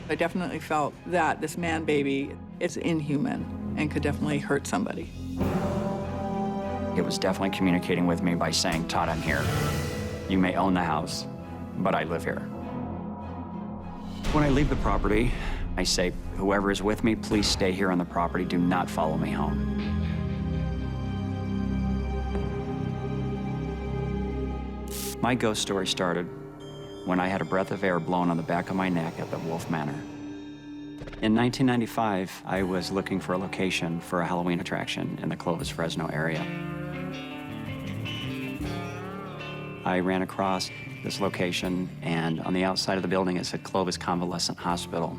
I definitely felt that this man baby is inhuman and could definitely hurt somebody. It was definitely communicating with me by saying, Todd, I'm here. You may own the house, but I live here. When I leave the property, I say, whoever is with me, please stay here on the property. Do not follow me home. My ghost story started when I had a breath of air blown on the back of my neck at the Wolfe Manor. In 1995, I was looking for a location for a Halloween attraction in the Clovis, Fresno area. I ran across this location, and on the outside of the building, it said Clovis Convalescent Hospital.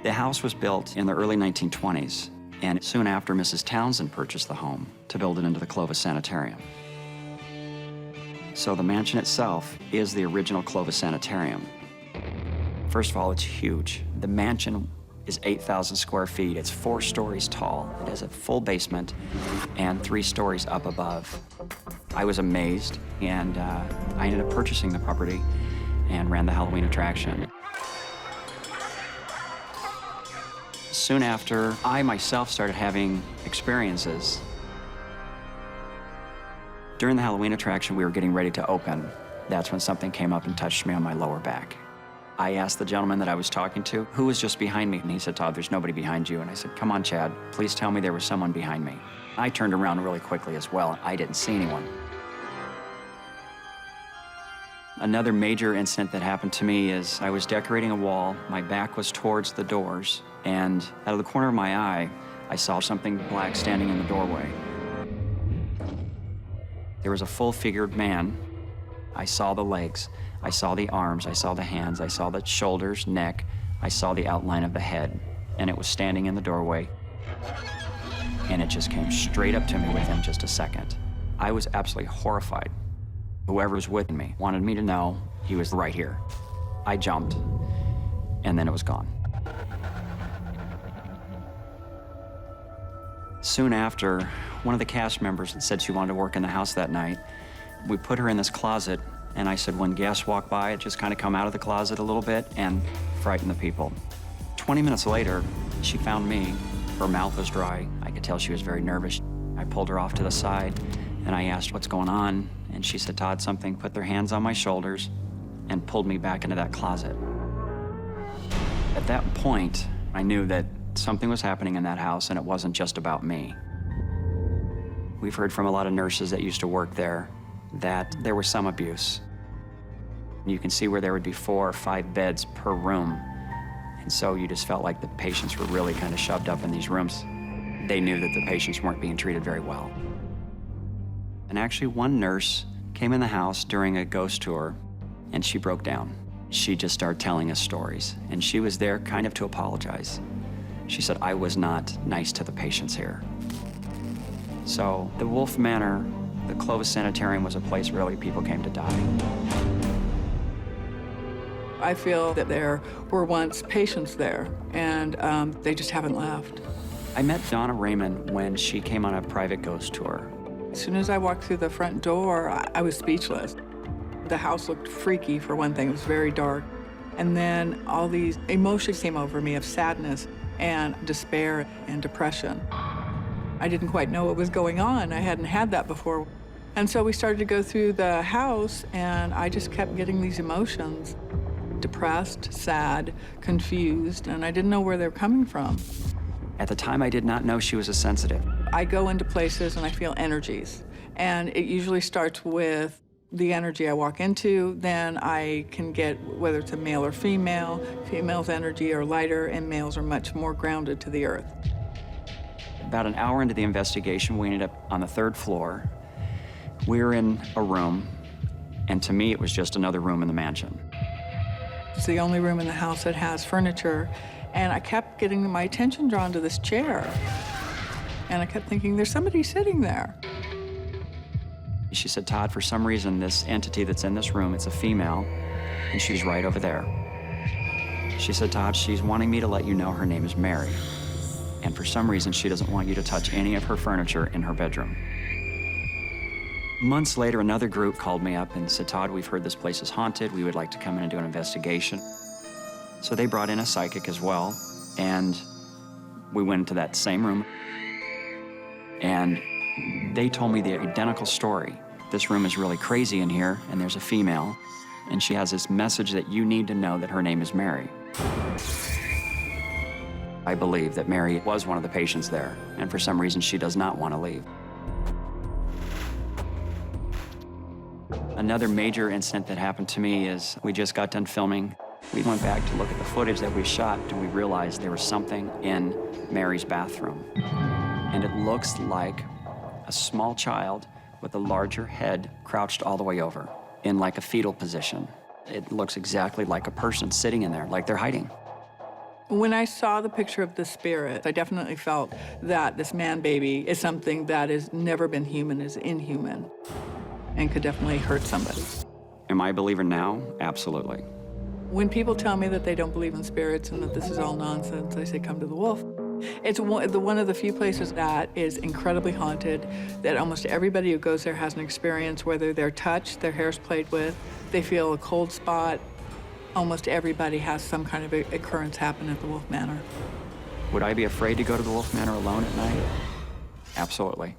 The house was built in the early 1920s, and soon after, Mrs. Townsend purchased the home to build it into the Clovis Sanitarium. So the mansion itself is the original Clovis Sanitarium. First of all, it's huge. The mansion is 8,000 square feet. It's 4 stories tall. It has a full basement and 3 stories up above. I was amazed, and I ended up purchasing the property and ran the Halloween attraction. Soon after, I myself started having experiences. During the Halloween attraction, we were getting ready to open. That's when something came up and touched me on my lower back. I asked the gentleman that I was talking to, who was just behind me, and he said, Todd, there's nobody behind you. And I said, come on, Chad, please tell me there was someone behind me. I turned around really quickly as well. I didn't see anyone. Another major incident that happened to me is I was decorating a wall. My back was towards the doors, and out of the corner of my eye, I saw something black standing in the doorway. There was a full-figured man. I saw the legs, I saw the arms, I saw the hands, I saw the shoulders, neck, I saw the outline of the head, and it was standing in the doorway, and it just came straight up to me within just a second. I was absolutely horrified. Whoever was with me wanted me to know he was right here. I jumped, and then it was gone. Soon after, one of the cast members said she wanted to work in the house that night. We put her in this closet, and I said when guests walk by, just kind of come out of the closet a little bit and frighten the people. 20 minutes later, she found me. Her mouth was dry. I could tell she was very nervous. I pulled her off to the side, and I asked what's going on, and she said, Todd, something put their hands on my shoulders and pulled me back into that closet. At that point, I knew that something was happening in that house, and it wasn't just about me. We've heard from a lot of nurses that used to work there that there was some abuse. You can see where there would be 4 or 5 beds per room. And so you just felt like the patients were really kind of shoved up in these rooms. They knew that the patients weren't being treated very well. And actually, one nurse came in the house during a ghost tour, and she broke down. She just started telling us stories, and she was there kind of to apologize. She said, I was not nice to the patients here. So the Wolfe Manor, the Clovis Sanitarium, was a place really people came to die. I feel that there were once patients there, and they just haven't left. I met Donna Raymond when she came on a private ghost tour. As soon as I walked through the front door, I was speechless. The house looked freaky, for one thing. It was very dark. And then all these emotions came over me of sadness and despair and depression. I didn't quite know what was going on. I hadn't had that before. And so we started to go through the house, and I just kept getting these emotions. Depressed, sad, confused, and I didn't know where they were coming from. At the time, I did not know she was a sensitive. I go into places and I feel energies, and it usually starts with the energy I walk into. Then I can get, whether it's a male or female, female's energy are lighter and males are much more grounded to the earth. About an hour into the investigation, we ended up on the 3rd floor. We were in a room, and to me, it was just another room in the mansion. It's the only room in the house that has furniture, and I kept getting my attention drawn to this chair. And I kept thinking, there's somebody sitting there. She said, Todd, for some reason, this entity that's in this room, it's a female, and she's right over there. She said, Todd, she's wanting me to let you know her name is Mary. And for some reason, she doesn't want you to touch any of her furniture in her bedroom. Months later, another group called me up and said, Todd, we've heard this place is haunted. We would like to come in and do an investigation. So they brought in a psychic as well, and we went into that same room, and they told me the identical story. This room is really crazy in here, and there's a female, and she has this message that you need to know that her name is Mary. I believe that Mary was one of the patients there, and for some reason she does not want to leave. Another major incident that happened to me is we just got done filming. We went back to look at the footage that we shot, and we realized there was something in Mary's bathroom. And it looks like a small child with a larger head crouched all the way over in like a fetal position. It looks exactly like a person sitting in there, like they're hiding. When I saw the picture of the spirit, I definitely felt that this man baby is something that has never been human, is inhuman, and could definitely hurt somebody. Am I a believer now? Absolutely. When people tell me that they don't believe in spirits and that this is all nonsense, I say, come to the Wolfe. It's one of the few places that is incredibly haunted, that almost everybody who goes there has an experience, whether they're touched, their hair's played with, they feel a cold spot. Almost everybody has some kind of occurrence happen at the Wolfe Manor. Would I be afraid to go to the Wolfe Manor alone at night? Absolutely.